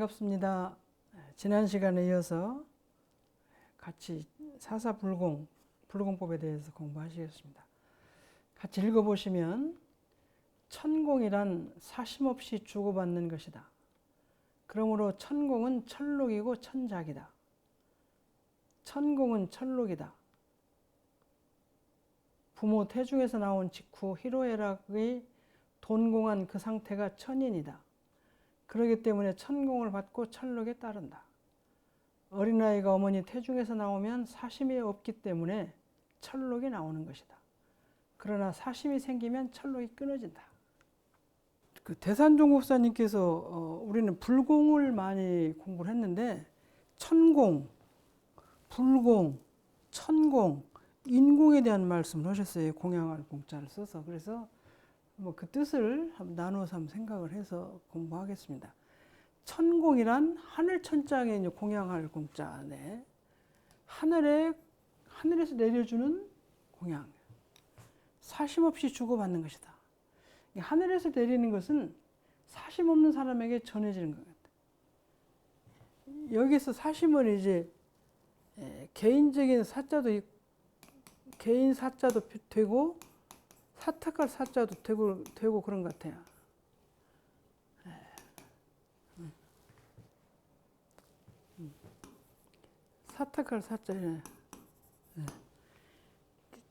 반갑습니다. 지난 시간에 이어서 같이 사사불공, 불공법에 대해서 공부하시겠습니다. 같이 읽어보시면 천공이란 사심없이 주고받는 것이다. 그러므로 천공은 천록이고 천작이다. 천공은 천록이다. 부모 태중에서 나온 직후 희로애락의 돈공한 그 상태가 천인이다. 그렇기 때문에 천공을 받고 천록에 따른다. 어린아이가 어머니 태중에서 나오면 사심이 없기 때문에 천록이 나오는 것이다. 그러나 사심이 생기면 천록이 끊어진다. 그 대산종 목사님께서 우리는 불공을 많이 공부를 했는데 천공, 불공, 천공, 인공에 대한 말씀을 하셨어요. 공양할 공자를 써서. 그래서 그 뜻을 나눠서 한번 생각을 해서 공부하겠습니다. 천공이란 하늘 천장에 이제 공양할 공자네. 하늘에서 내려주는 공양. 사심 없이 주고받는 것이다. 하늘에서 내리는 것은 사심 없는 사람에게 전해지는 것 같아요. 여기서 사심은 이제 개인적인 사자도 있고, 개인 사자도 되고, 사탁할 사자도 되고 그런 것 같아요. 사탁할 사자.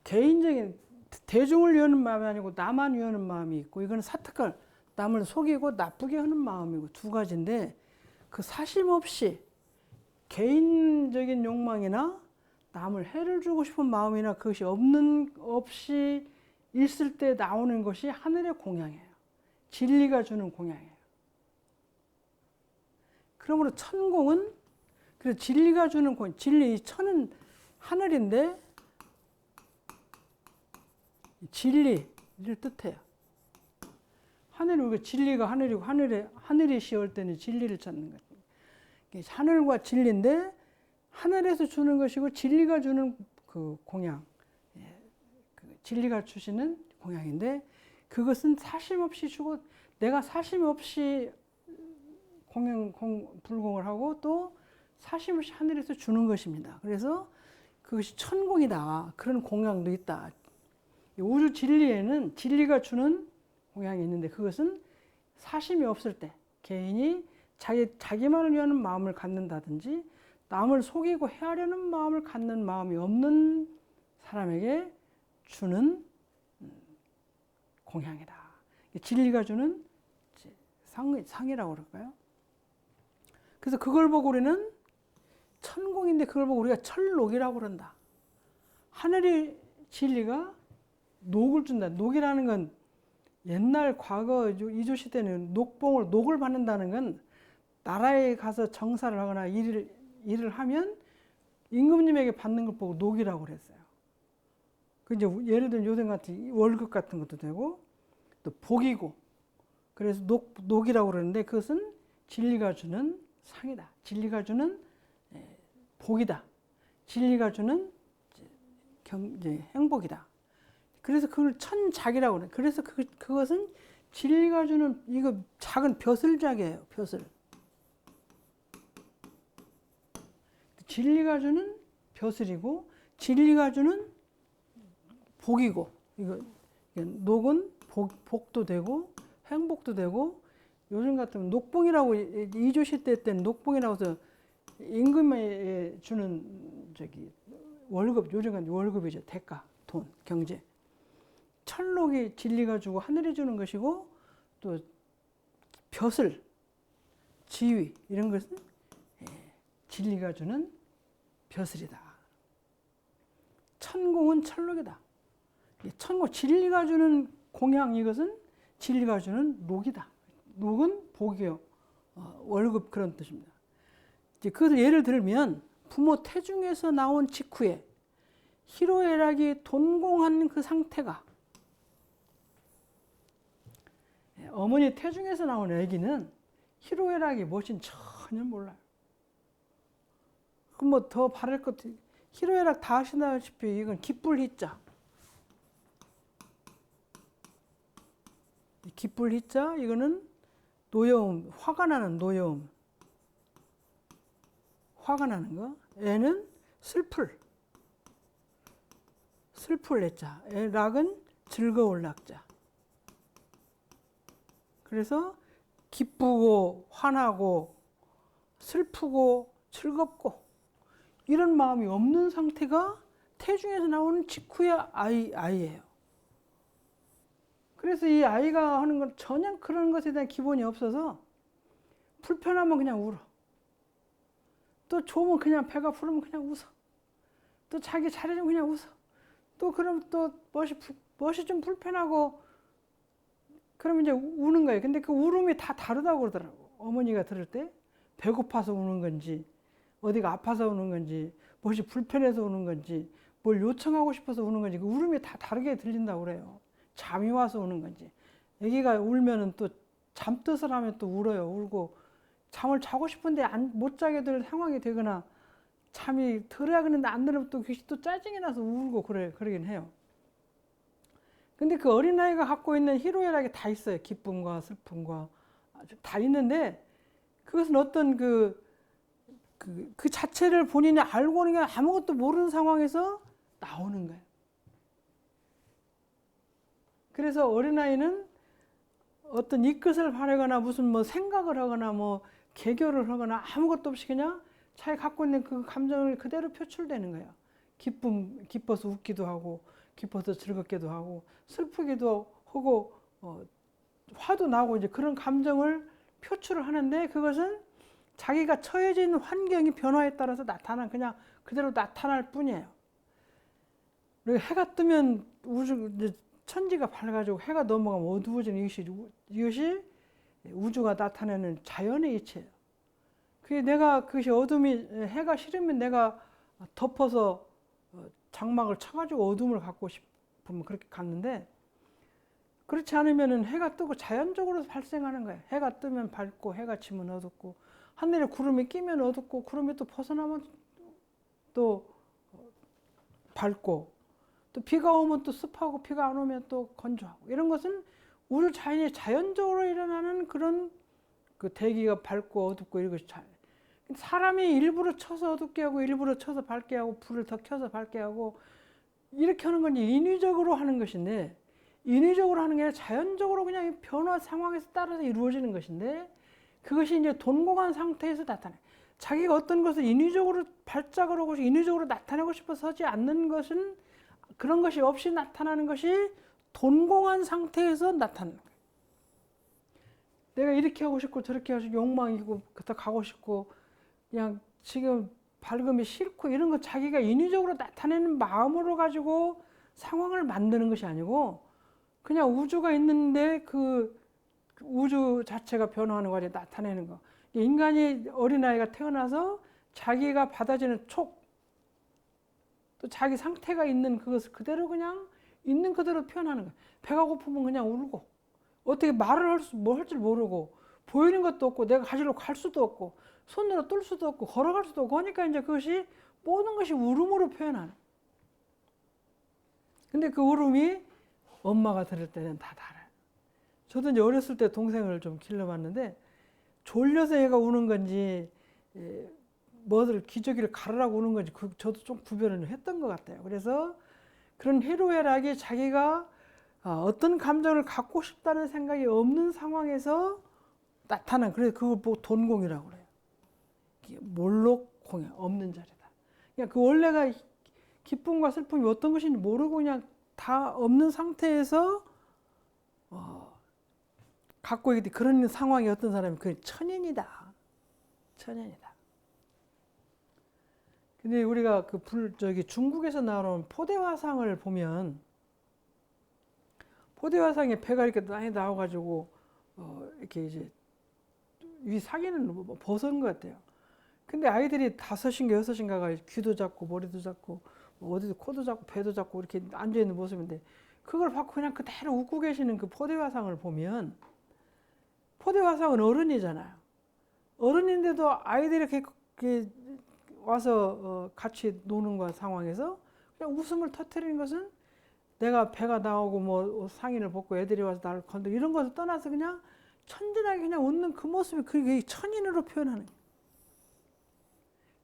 개인적인, 대중을 위하는 마음이 아니고 나만 위하는 마음이 있고, 이건 사탁할, 남을 속이고 나쁘게 하는 마음이고 두 가지인데, 그 사심 없이 개인적인 욕망이나 남을 해를 주고 싶은 마음이나 그것이 없이 있을 때 나오는 것이 하늘의 공양이에요. 진리가 주는 공양이에요. 그러므로 천공은 그래서 진리가 주는 공양, 진리, 천은 하늘인데 진리를 뜻해요. 하늘이 우리가 진리가 하늘이고 하늘이 시올 때는 진리를 찾는 거예요. 하늘과 진리인데 하늘에서 주는 것이고 진리가 주는 그 공양, 진리가 주시는 공양인데 그것은 사심 없이 주고 내가 사심 없이 불공을 하고 또 사심 없이 하늘에서 주는 것입니다. 그래서 그것이 천공이다. 그런 공양도 있다. 우주 진리에는 진리가 주는 공양이 있는데 그것은 사심이 없을 때 개인이 자기만을 위하는 마음을 갖는다든지 남을 속이고 해하려는 마음을 갖는 마음이 없는 사람에게 주는 공양이다. 진리가 주는 상이라고 그럴까요? 그래서 그걸 보고 우리는 천공인데 그걸 보고 우리가 천록이라고 그런다. 하늘의 진리가 녹을 준다. 녹이라는 건 옛날 과거 이조시 때는 녹을 받는다는 건 나라에 가서 정사를 하거나 일을 하면 임금님에게 받는 걸 보고 녹이라고 그랬어요. 그 이제 예를 들면 요즘 같은 월급 같은 것도 되고 또 복이고 그래서 녹이라고 그러는데 그것은 진리가 주는 상이다. 진리가 주는 복이다. 진리가 주는 행복이다. 그래서 그걸 천작이라고 그래. 그래서 그것은 진리가 주는 이거 작은 벼슬작이에요. 벼슬. 진리가 주는 벼슬이고 진리가 주는 복이고 이거 녹은 복도 되고 행복도 되고 요즘 같으면 녹봉이라고 이조시 때는 녹봉이라고 해서 임금에 주는 월급 요즘 같은 월급이죠. 대가, 돈, 경제. 천록이 진리가 주고 하늘이 주는 것이고 또 벼슬, 지위 이런 것은 진리가 주는 벼슬이다. 천공은 천록이다. 천공, 진리가 주는 공양 이것은 진리가 주는 녹이다. 녹은 복이요. 월급 그런 뜻입니다. 이제 그것을 예를 들면 부모 태중에서 나온 직후에 희로애락이 돈공한 그 상태가 어머니 태중에서 나온 아기는 희로애락이 무엇인지 전혀 몰라요. 그럼 뭐 더 바랄 것, 희로애락 다 아시다시피 이건 기쁠 희자. 기쁠 희자, 이거는 노여움, 화가 나는 노여움. 화가 나는 거. 애는 슬플 애자. 락은 즐거울 락자. 그래서 기쁘고 화나고 슬프고 즐겁고 이런 마음이 없는 상태가 태중에서 나오는 직후의 아이예요. 그래서 이 아이가 하는 건 전혀 그런 것에 대한 기본이 없어서 불편하면 그냥 울어. 또 좋으면 그냥 배가 부르면 그냥 웃어. 또 자기 잘해주면 그냥 웃어. 또 그럼 또 멋이 좀 불편하고 그러면 이제 우는 거예요. 근데 그 울음이 다 다르다고 그러더라고. 어머니가 들을 때 배고파서 우는 건지 어디가 아파서 우는 건지 무엇이 불편해서 우는 건지 뭘 요청하고 싶어서 우는 건지 그 울음이 다 다르게 들린다고 그래요. 잠이 와서 우는 건지. 애기가 울면은 또 잠뜻을 하면 또 울어요. 울고 잠을 자고 싶은데 못 자게 될 상황이 되거나 잠이 들어야 그러는데 안 들으면 또 짜증이 나서 울고 그러긴 해요. 근데 그 어린아이가 갖고 있는 희로애락이 다 있어요. 기쁨과 슬픔과 다 있는데 그것은 어떤 그 자체를 본인이 알고는 게 아무것도 모르는 상황에서 나오는 거예요. 그래서 어린아이는 어떤 이끝을 바라거나 무슨 뭐 생각을 하거나 뭐 개교를 하거나 아무것도 없이 그냥 자기 갖고 있는 그 감정을 그대로 표출되는 거예요. 기뻐서 웃기도 하고 기뻐서 즐겁기도 하고 슬프기도 하고 화도 나고 이제 그런 감정을 표출을 하는데 그것은 자기가 처해져 있는 환경이 변화에 따라서 그냥 그대로 나타날 뿐이에요. 그리고 해가 뜨면 천지가 밝아지고 해가 넘어가면 어두워지는 이것이 우주가 나타내는 자연의 이치예요. 그것이 해가 싫으면 내가 덮어서 장막을 쳐가지고 어둠을 갖고 싶으면 그렇게 갔는데 그렇지 않으면 해가 뜨고 자연적으로 발생하는 거예요. 해가 뜨면 밝고 해가 지면 어둡고 하늘에 구름이 끼면 어둡고 구름이 또 벗어나면 또 밝고 또 비가 오면 또 습하고 비가 안 오면 또 건조하고 이런 것은 우주 자연이 자연적으로 일어나는 그런 그 대기가 밝고 어둡고 이런 것이 사람이 일부러 쳐서 어둡게 하고 일부러 쳐서 밝게 하고 불을 더 켜서 밝게 하고 이렇게 하는 건 인위적으로 하는 것인데 인위적으로 하는 게 아니라 자연적으로 그냥 변화 상황에서 따라서 이루어지는 것인데 그것이 이제 돈공한 상태에서 나타나요. 자기가 어떤 것을 인위적으로 발작을 하고 인위적으로 나타내고 싶어서 하지 않는 것은 그런 것이 없이 나타나는 것이 돈공한 상태에서 나타나는 거예요. 내가 이렇게 하고 싶고 저렇게 하고 싶고 욕망이고 그렇다 가고 싶고 그냥 지금 밝음이 싫고 이런 거 자기가 인위적으로 나타내는 마음으로 가지고 상황을 만드는 것이 아니고 그냥 우주가 있는데 그 우주 자체가 변화하는 과정에 나타내는 거. 인간이 어린아이가 태어나서 자기가 받아지는 또 자기 상태가 있는 그것을 그대로 그냥 있는 그대로 표현하는 거야. 배가 고프면 그냥 울고 어떻게 말을 할 줄 모르고 보이는 것도 없고 내가 가지러 갈 수도 없고 손으로 뜰 수도 없고 걸어갈 수도 없고 하니까 이제 그것이 모든 것이 울음으로 표현하는. 근데 그 울음이 엄마가 들을 때는 다 달라요. 저도 이제 어렸을 때 동생을 좀 길러봤는데 졸려서 얘가 우는 건지 뭐들 기저귀를 가르라고 우는 건지 저도 좀 구별을 했던 것 같아요. 그래서 그런 희로애락이 자기가 어떤 감정을 갖고 싶다는 생각이 없는 상황에서 나타난 그래서 그걸 보고 돈공이라고 그래요. 몰록공야 없는 자리다. 그러니까 그 원래가 기쁨과 슬픔이 어떤 것인지 모르고 그냥 다 없는 상태에서 갖고 있기 그런 상황이 어떤 사람이 그 천인이다. 천인이다. 근데 우리가 중국에서 나오는 포대화상을 보면 포대화상에 배가 이렇게 많이 나와가지고 이렇게 이제 위 사기는 벗은 것 같아요. 근데 아이들이 5인가 6인가가 귀도 잡고 머리도 잡고 어디도 코도 잡고 배도 잡고 이렇게 앉아 있는 모습인데 그걸 받고 그냥 그대로 웃고 계시는 그 포대화상을 보면 포대화상은 어른이잖아요. 어른인데도 아이들이 이렇게 와서 같이 노는 거 상황에서 그냥 웃음을 터뜨리는 것은 내가 배가 나오고 뭐 상의를 벗고 애들이 와서 나를 건드리고 이런 것을 떠나서 그냥 천진하게 그냥 웃는 그 모습이 그게 천인으로 표현하는 거예요.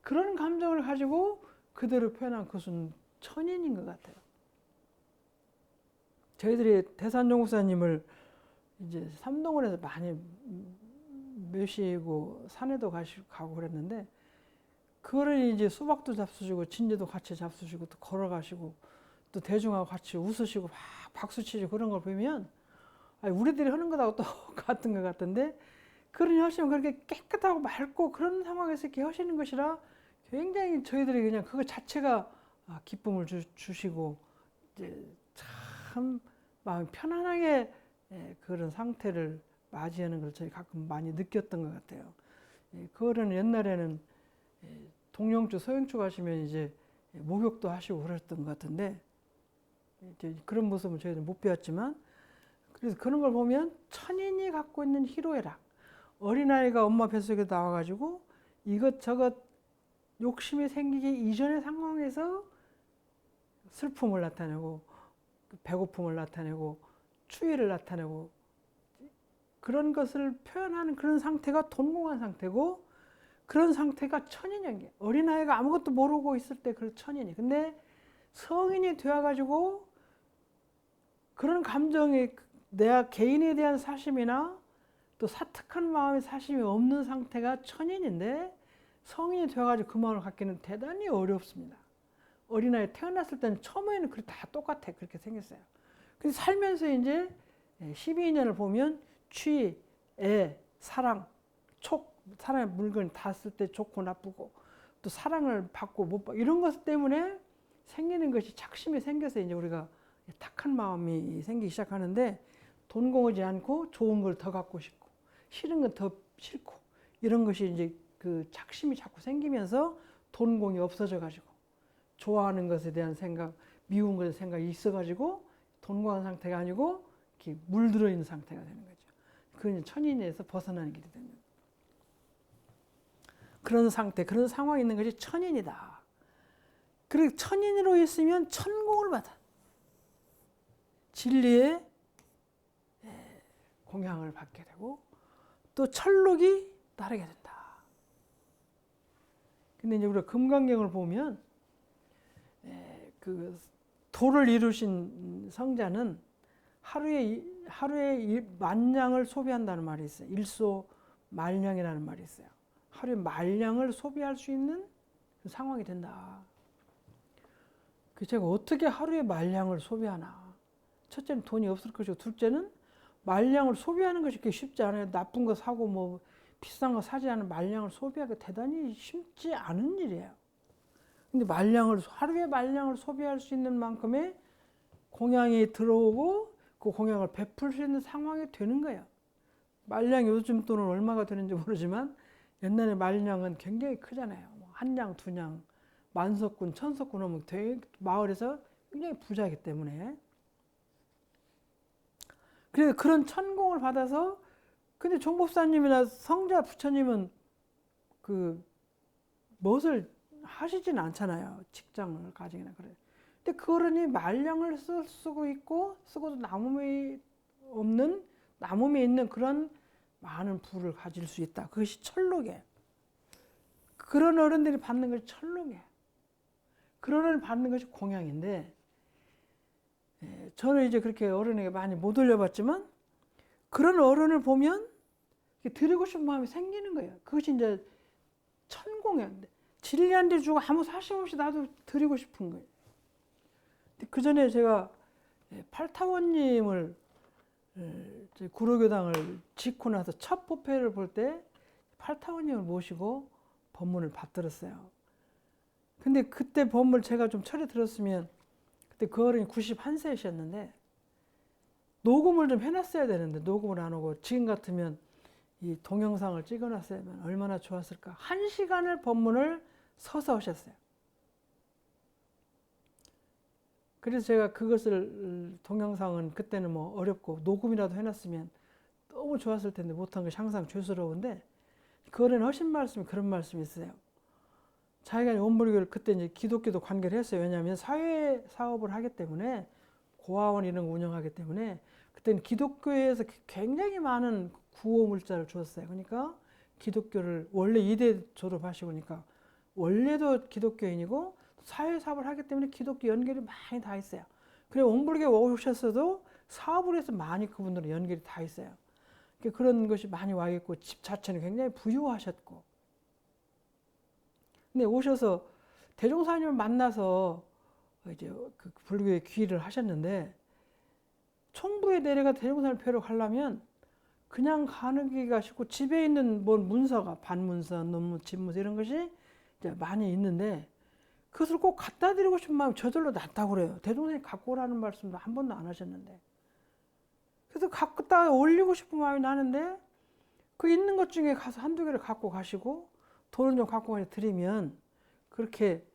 그런 감정을 가지고 그대로 표현한 그것은 천인인 것 같아요. 저희들이 대산종국사님을 이제 삼동원에서 많이 모시고 산에도 가고 그랬는데, 그거를 이제 수박도 잡수시고 진지도 같이 잡수시고 또 걸어가시고 또 대중하고 같이 웃으시고 막 박수치시고 그런 걸 보면 우리들이 하는 것하고 똑같은 것 같은데, 그런 하시면 그렇게 깨끗하고 맑고 그런 상황에서 이렇게 하시는 것이라 굉장히 저희들이 그냥 그거 자체가 기쁨을 주시고 이제 참 마음이 편안하게 그런 상태를 맞이하는 걸 저희 가끔 많이 느꼈던 것 같아요. 그거는 옛날에는 동영주, 서영주 가시면 이제 목욕도 하시고 그랬던 것 같은데, 이제 그런 모습은 저희는 못 배웠지만, 그래서 그런 걸 보면 천인이 갖고 있는 희로애락, 어린아이가 엄마 뱃속에 나와가지고 이것저것 욕심이 생기기 이전의 상황에서 슬픔을 나타내고 배고픔을 나타내고 추위를 나타내고 그런 것을 표현하는 그런 상태가 돈공한 상태고, 그런 상태가 천인인 게, 어린아이가 아무것도 모르고 있을 때 그 천인이. 근데 성인이 되어가지고 그런 감정이 내 개인에 대한 사심이나 또 사특한 마음의 사심이 없는 상태가 천인인데, 성인이 되어가지고 그 마음을 갖기는 대단히 어렵습니다. 어린아이 태어났을 때는 처음에는 다 똑같아. 그렇게 생겼어요. 근데 살면서 이제 12년을 보면 취, 애, 사랑, 촉, 사랑의 물건이 닿았을 때 좋고 나쁘고 또 사랑을 받고 못 받고 이런 것 때문에 생기는 것이 착심이 생겨서 이제 우리가 탁한 마음이 생기기 시작하는데, 돈 공하지 않고 좋은 걸 더 갖고 싶고 싫은 건 더 싫고 이런 것이 이제 그 착심이 자꾸 생기면서 돈 공이 없어져 가지고 좋아하는 것에 대한 생각, 미운 것에 생각이 있어 가지고 돈 공한 상태가 아니고 이렇게 물들어 있는 상태가 되는 거죠. 그건 천인에서 벗어나는 길이 됩니다. 그런 상태, 그런 상황이 있는 것이 천인이다. 그리고 천인으로 있으면 천공을 받아. 진리의 공양을 받게 되고 또 천록이 따르게 된다. 근데 이제 우리가 금강경을 보면 그 도를 이루신 성자는 하루에 만량을 소비한다는 말이 있어요. 일소 말량이라는 말이 있어요. 하루에 말량을 소비할 수 있는 그 상황이 된다. 그 제가 어떻게 하루에 말량을 소비하나? 첫째는 돈이 없을 것이고, 둘째는 말량을 소비하는 것이 그렇게 쉽지 않아요. 나쁜 거 사고 뭐 비싼 거 사지 않은 말량을 소비하기 대단히 쉽지 않은 일이에요. 근데 하루에 말량을 소비할 수 있는 만큼의 공양이 들어오고 그 공양을 베풀 수 있는 상황이 되는 거예요. 말량이 요즘 돈은 얼마가 되는지 모르지만 옛날에 말량은 굉장히 크잖아요. 한 냥, 두 냥, 만석군, 천석군 하면 되게 마을에서 굉장히 부자이기 때문에. 그래서 그런 천공을 받아서, 근데 종법사님이나 성자 부처님은 그 무엇을 하시진 않잖아요. 직장을 가지거나 그래. 근데 그러니 말량을 쓰고 있고 쓰고도 남음이 있는 그런 많은 부를 가질 수 있다. 그것이 천록이에요. 그런 어른들이 받는 것이 천록이에요. 그런 어른이 받는 것이 공양인데, 저는 이제 그렇게 어른에게 많이 못 올려봤지만 그런 어른을 보면 드리고 싶은 마음이 생기는 거예요. 그것이 이제 천공양인데, 진리한 데 주고 아무 사심 없이 나도 드리고 싶은 거예요. 그 전에 제가 팔타원님을 구로교당을 짓고 나서 첫 법회를 볼 때 팔타원님을 모시고 법문을 받들었어요. 근데 그때 법문을 제가 좀 철에 들었으면, 그때 그 어른이 91세이셨는데 녹음을 좀 해놨어야 되는데 녹음을 안 하고 지금 같으면 이 동영상을 찍어놨으면 얼마나 좋았을까. 1시간을 법문을 서서 하셨어요. 그래서 제가 그것을 동영상은 그때는 뭐 어렵고 녹음이라도 해놨으면 너무 좋았을 텐데 못한 것이 항상 죄스러운데, 그거는 하신 말씀이 그런 말씀이 있어요. 자기가 원불교를 그때 이제 기독교도 관계를 했어요. 왜냐하면 사회 사업을 하기 때문에, 고아원 이런 거 운영하기 때문에 그때는 기독교에서 굉장히 많은 구호 물자를 주었어요. 그러니까 기독교를 원래 이대 졸업하시고 그러니까 원래도 기독교인이고 사회사업을 하기 때문에 기독교 연결이 많이 다 있어요. 그래 옹불교에 오셨어도 사업을 해서 많이 그분들은 연결이 다 있어요. 그런 것이 많이 와 있고 집 자체는 굉장히 부유하셨고. 근데 오셔서 대종사님을 만나서 이제 그 불교에 귀의를 하셨는데 총부에 내려가 대종사를 뵈러 가려면 그냥 가기가 쉽고 집에 있는 뭐 문서가 반문서, 논문, 집문서 이런 것이 이제 많이 있는데 그것을 꼭 갖다 드리고 싶은 마음이 저절로 났다고 그래요. 대종사님 갖고 오라는 말씀도 한 번도 안 하셨는데. 그래서 갖다 올리고 싶은 마음이 나는데 그 있는 것 중에 가서 한두 개를 갖고 가시고 돈을 좀 갖고 가서 드리면 그렇게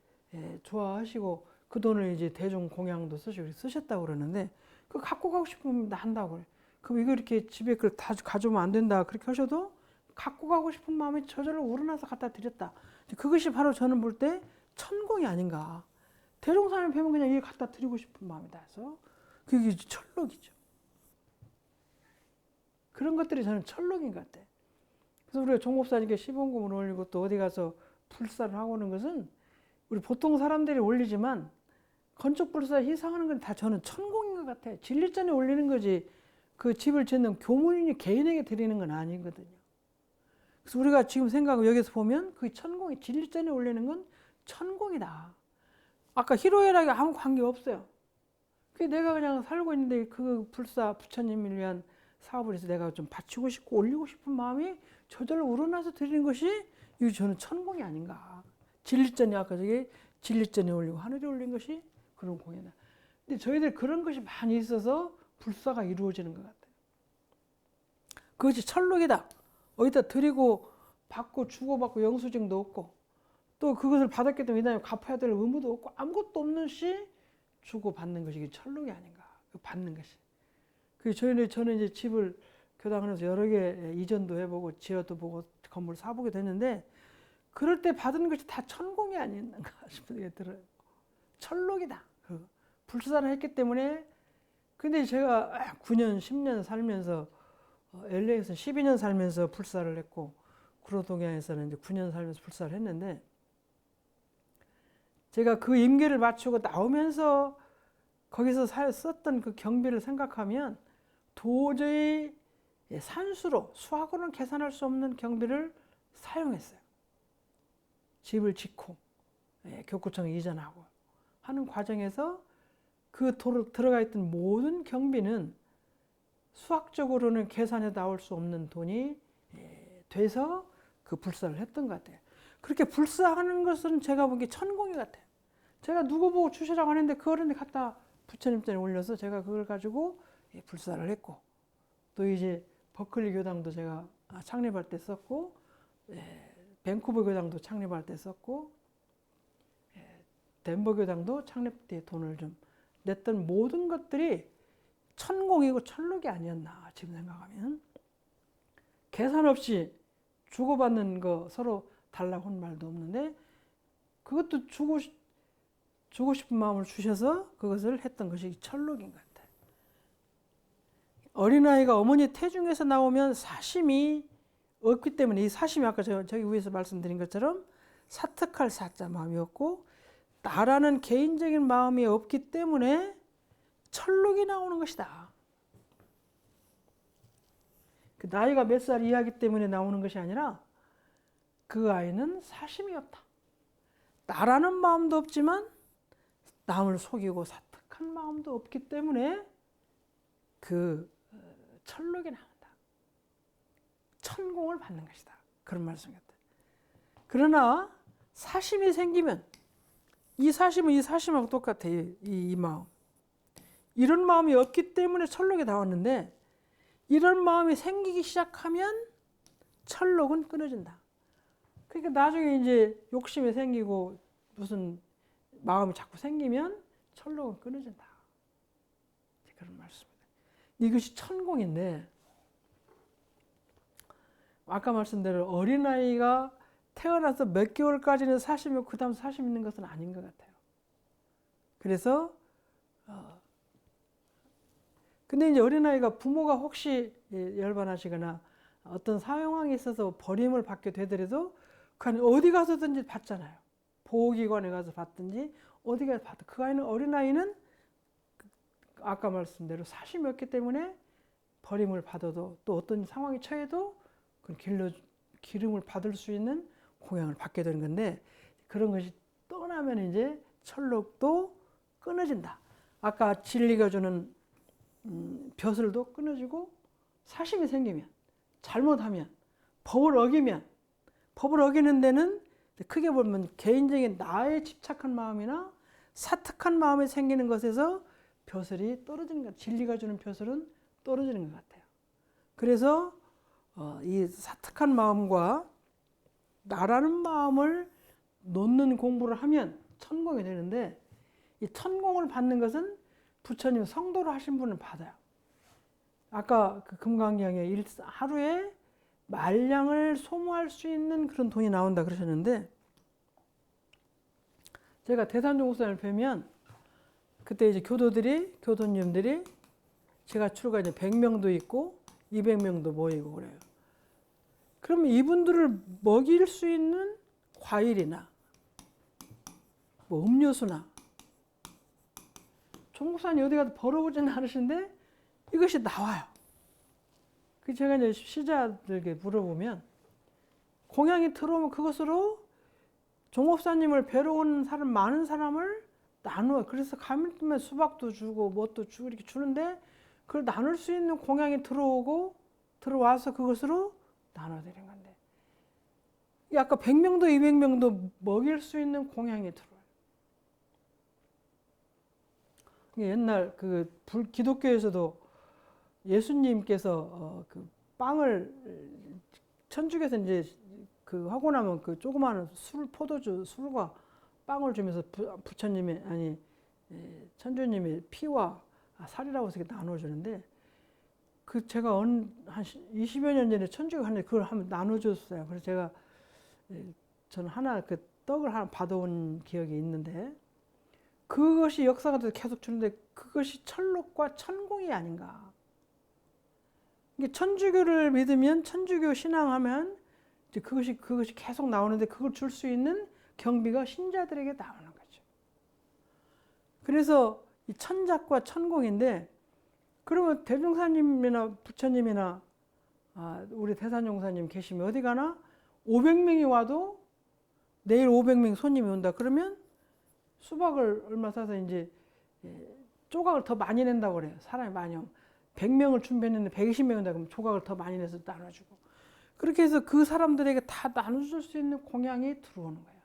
좋아하시고 그 돈을 이제 대중 공양도 쓰시고 쓰셨다고 그러는데 그 갖고 가고 싶으면 한다고 그래요. 그럼 이거 이렇게 집에 그걸 다 가져오면 안 된다 그렇게 하셔도 갖고 가고 싶은 마음이 저절로 우러나서 갖다 드렸다. 그것이 바로 저는 볼 때 천공이 아닌가. 대종사님 뵈면 그냥 이게 갖다 드리고 싶은 마음이다 해서 그게 철록이죠. 그런 것들이 저는 철록인 것 같아요. 그래서 우리가 종목사님께 시범금을 올리고 또 어디 가서 불사를 하고 오는 것은 우리 보통 사람들이 올리지만 건축 불사 희생하는 건 다 저는 천공인 것 같아요. 진리전에 올리는 거지 그 집을 짓는 교문인이 개인에게 드리는 건 아니거든요. 그래서 우리가 지금 생각하고 여기서 보면 그 천공이 진리전에 올리는 건 천공이다. 아까 희로애락이 아무 관계 없어요. 그게 내가 그냥 살고 있는데 그 불사 부처님을 위한 사업을 해서 내가 좀 바치고 싶고 올리고 싶은 마음이 저절로 우러나서 드리는 것이 이거 저는 천공이 아닌가. 진리전이 아까 저기 진리전에 올리고 하늘에 올린 것이 그런 공이다. 근데 저희들 그런 것이 많이 있어서 불사가 이루어지는 것 같아요. 그것이 철록이다. 어디다 드리고 받고 주고받고 영수증도 없고 또 그것을 받았기 때문에 이 다음에 갚아야 될 의무도 없고 아무것도 없는 시 주고받는 것이 철록이 아닌가. 받는 것이. 저는 이제 집을 교당하면서 여러 개 이전도 해보고 지어도 보고 건물 사보게 됐는데 그럴 때 받은 것이 다 천공이 아닌가 싶은 생각이 들어요. 철록이다. 불사를 했기 때문에 근데 제가 9년, 10년 살면서 LA에서 12년 살면서 불사를 했고 구로동양에서는 이제 9년 살면서 불사를 했는데 제가 그 임계를 마치고 나오면서 거기서 썼던 그 경비를 생각하면 도저히 산수로 수학으로는 계산할 수 없는 경비를 사용했어요. 집을 짓고 교구청에 이전하고 하는 과정에서 그 도로 들어가 있던 모든 경비는 수학적으로는 계산해 나올 수 없는 돈이 돼서 그 불사를 했던 것 같아요. 그렇게 불사하는 것은 제가 보기에 천공이 같아요. 제가 누구 보고 주시라고 하는데 그거를 갖다 부처님 전에 올려서 제가 그걸 가지고 불사를 했고 또 이제 버클리 교당도 제가 창립할 때 썼고 밴쿠버 교당도 창립할 때 썼고 덴버 교당도 창립 때 돈을 좀 냈던 모든 것들이 천공이고 천록이 아니었나 지금 생각하면 계산 없이 주고받는 거 서로 달라고 한 말도 없는데 그것도 주고 싶은 마음을 주셔서 그것을 했던 것이 천록인 것 같아요. 어린아이가 어머니 태중에서 나오면 사심이 없기 때문에 이 사심이 아까 저기 위에서 말씀드린 것처럼 사특할 사자 마음이 없고 나라는 개인적인 마음이 없기 때문에 천록이 나오는 것이다. 그 나이가 몇 살 이하기 때문에 나오는 것이 아니라 그 아이는 사심이 없다. 나라는 마음도 없지만 남을 속이고 사특한 마음도 없기 때문에 그 천록이 나온다. 천공을 받는 것이다. 그런 말씀이었다. 그러나 사심이 생기면 이 사심은 이 사심하고 똑같아요. 이 마음. 이런 마음이 없기 때문에 천록이 나왔는데 이런 마음이 생기기 시작하면 천록은 끊어진다. 그러니까 나중에 이제 욕심이 생기고 무슨 마음이 자꾸 생기면 천록은 끊어진다. 그런 말씀입니다. 이것이 천공인데 아까 말씀대로 어린아이가 태어나서 몇 개월까지는 사심이고 그 다음 사심 있는 것은 아닌 것 같아요. 그래서 근데 이제 어린아이가 부모가 혹시 열반하시거나 어떤 상황이 있어서 버림을 받게 되더라도 그 어디 가서든지 받잖아요. 보호기관에 가서 받든지 어디 가서 받든 그 아이는 어린아이는 아까 말씀대로 사심이 없기 때문에 버림을 받아도 또 어떤 상황에 처해도 그 기름을 받을 수 있는 공양을 받게 되는 건데 그런 것이 떠나면 이제 천록도 끊어진다. 아까 진리가 주는 벼슬도 끊어지고 사심이 생기면 잘못하면 법을 어기는 데는 크게 보면 개인적인 나에 집착한 마음이나 사특한 마음이 생기는 것에서 벼슬이 떨어지는 것, 진리가 주는 벼슬은 떨어지는 것 같아요. 그래서 이 사특한 마음과 나라는 마음을 놓는 공부를 하면 천공이 되는데 이 천공을 받는 것은 부처님 성도로 하신 분은 받아요. 아까 그 금강경에 하루에 말량을 소모할 수 있는 그런 돈이 나온다 그러셨는데 제가 대산종국사를 뵈면 그때 이제 교도님들이 제가 출가 이제 100명도 있고 200명도 모이고 그래요. 그러면 이분들을 먹일 수 있는 과일이나 뭐 음료수나 종국사님 어디 가서 벌어보지는 않으신데 이것이 나와요. 그 제가 이제 시자들에게 물어보면 공양이 들어오면 그것으로 종업사님을 뵈러 온 사람 많은 사람을 나누어. 그래서 가면 수박도 주고 뭣도 주고 이렇게 주는데 그걸 나눌 수 있는 공양이 들어와서 그것으로 나눠드린 건데 아까 100명도 200명도 먹일 수 있는 공양이 들어와요. 옛날 그 기독교에서도 예수님께서 그 빵을 천주교에서 이제 그 하고 나면 그 조그마한 포도주 술과 빵을 주면서 부처님의 아니 천주님의 피와 살이라고 해서 나눠주는데 그 제가 한 20여 년 전에 천주교 하는데 그걸 한번 나눠줬어요. 그래서 제가 저는 하나 그 떡을 하나 받아온 기억이 있는데 그것이 역사가 돼서 계속 주는데 그것이 천록과 천공이 아닌가. 이게 천주교를 믿으면 천주교 신앙하면 이제 그것이 계속 나오는데 그걸 줄 수 있는 경비가 신자들에게 나오는 거죠. 그래서 이 천작과 천공인데 그러면 대종사님이나 부처님이나 우리 대산종사님 계시면 어디 가나 500명이 와도 내일 500명 손님이 온다 그러면 수박을 얼마 사서 이제 조각을 더 많이 낸다고 그래요. 사람이 많이 오면 100명을 준비했는데 120명 온다 그러면 조각을 더 많이 내서 나눠주고 그렇게 해서 그 사람들에게 다 나눠줄 수 있는 공양이 들어오는 거예요.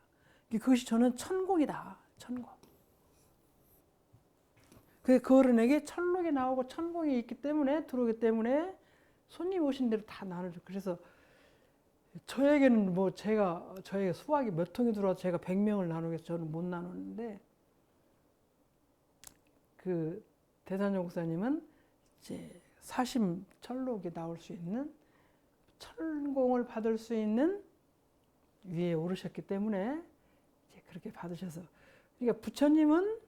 그것이 저는 천공이다. 천공. 그 어른에게 천록이 나오고 천공이 있기 때문에 들어오기 때문에 손님 오신 대로 다 나눠줘. 그래서 저에게는 뭐 저에게 수박이 몇 통이 들어와서 제가 100명을 나누겠어 저는 못 나누는데 그 대산종국사님은 이제 사심 천록이 나올 수 있는 천공을 받을 수 있는 위에 오르셨기 때문에 이제 그렇게 받으셔서 그러니까 부처님은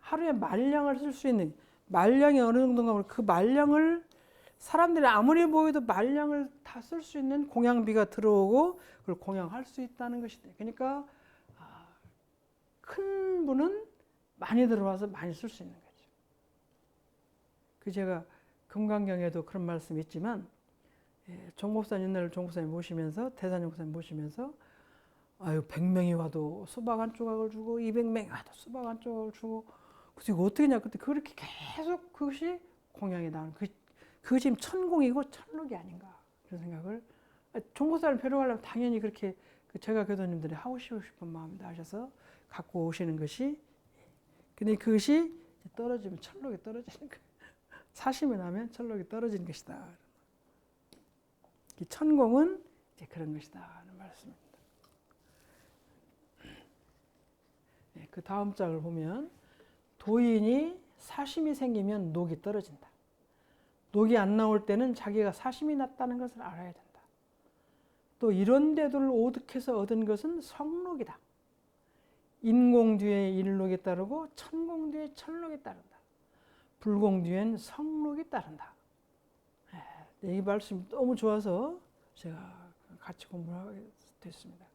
하루에 말량을 쓸 수 있는 말량이 어느 정도인가 하면 그 말량을 사람들이 아무리 보여도 말량을 다 쓸 수 있는 공양비가 들어오고 그걸 공양할 수 있다는 것이다. 그러니까 큰 분은 많이 들어와서 많이 쓸 수 있는 거죠. 그 제가 금강경에도 그런 말씀이 있지만 종목사님 옛날 종목사님 모시면서 대산종목사님 모시면서 100명이 와도 수박 한 조각을 주고 200명이 와도 수박 한 조각을 주고 그래서 이거 어떻게 했냐 그때 그렇게 계속 그것이 공양이 나오는 그거 지금 천공이고 천록이 아닌가 그런 생각을 종목사를 뵈러 가려면 당연히 그렇게 제가 교도님들이 하고 싶은 마음이 나셔서 갖고 오시는 것이 근데 그것이 떨어지면 천록이 떨어지는 거예요. 사심이 나면 천록이 떨어지는 것이다. 이 천공은 이제 그런 것이다 하는 말씀입니다. 그 다음 장을 보면 도인이 사심이 생기면 녹이 떨어진다. 녹이 안 나올 때는 자기가 사심이 났다는 것을 알아야 된다. 또 이런 데들을 오득해서 얻은 것은 성록이다. 인공 뒤에 일록이 따르고 천공 뒤에 천록이 따른다. 불공 뒤엔 성록이 따른다. 이 말씀이 너무 좋아서 제가 같이 공부를 하게 됐습니다.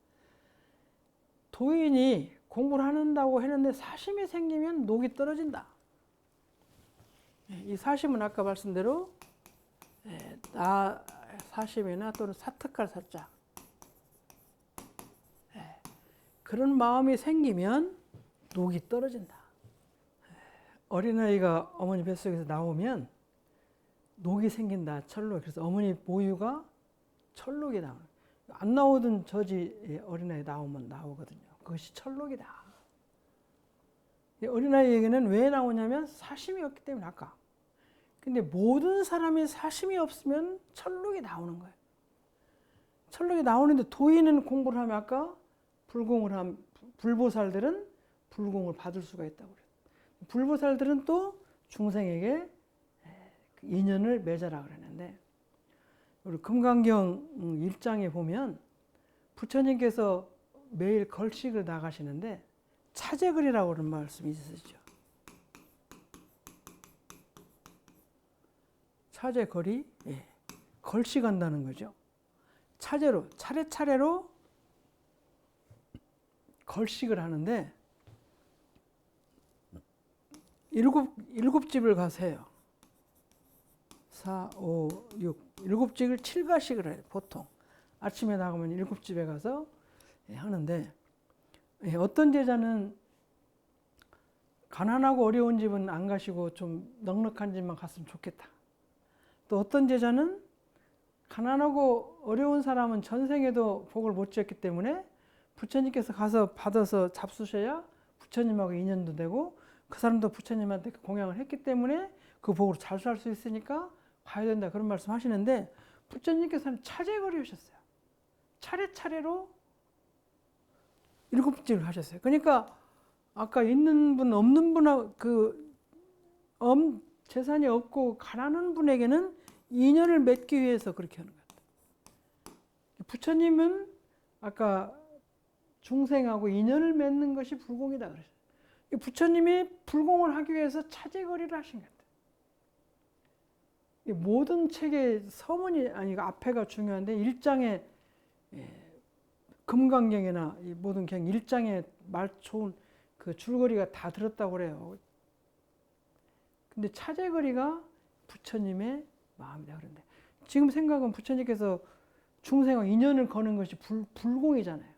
도인이 공부를 한다고 했는데 사심이 생기면 녹이 떨어진다. 이 사심은 아까 말씀대로 나 사심이나 또는 사특할 사자, 그런 마음이 생기면 녹이 떨어진다. 어린아이가 어머니 뱃속에서 나오면 녹이 생긴다. 철록. 그래서 어머니 모유가 철록이 나오는. 안 나오던 저지 어린아이 나오면 나오거든요. 그것이 철록이다. 어린아이에게는 왜 나오냐면 사심이 없기 때문에 아까. 근데 모든 사람이 사심이 없으면 철록이 나오는 거예요. 철록이 나오는데 도인은 공부를 하면 아까 불공을 하면 불보살들은 불공을 받을 수가 있다고 그래요. 불보살들은 또 중생에게 인연을 맺어라 그러는데 우리 금강경 1장에 보면 부처님께서 매일 걸식을 나가시는데 차제거리라고 하는 말씀이 있으시죠. 차제거리, 걸식한다는 거죠. 차제로 차례차례로 걸식을 하는데 일곱 집을 가세요. 4, 5, 6 일곱 집을 7가씩을 해요. 보통 아침에 나가면 일곱 집에 가서 하는데 어떤 제자는 가난하고 어려운 집은 안 가시고 좀 넉넉한 집만 갔으면 좋겠다. 또 어떤 제자는 가난하고 어려운 사람은 전생에도 복을 못 지었기 때문에 부처님께서 가서 받아서 잡수셔야 부처님하고 인연도 되고 그 사람도 부처님한테 공양을 했기 때문에 그 복으로 잘 살 수 있으니까 가야 된다 그런 말씀 하시는데 부처님께서는 차제거리 하셨어요. 차례차례로 7집을 하셨어요. 그러니까 아까 있는 분 없는 분하고 재산이 없고 가난한 분에게는 인연을 맺기 위해서 그렇게 하는 것 같아요. 부처님은 아까 중생하고 인연을 맺는 것이 불공이다 그러셨어요. 부처님이 불공을 하기 위해서 차제거리를 하신 것 같아요. 모든 책의 서문이 아니 앞에가 중요한데 1장에 금강경이나 모든 경 1장에 말 좋은 그 줄거리가 다 들었다고 그래요. 근데 차제거리가 부처님의 마음이다 그런데 지금 생각은 부처님께서 중생과 인연을 거는 것이 불공이잖아요.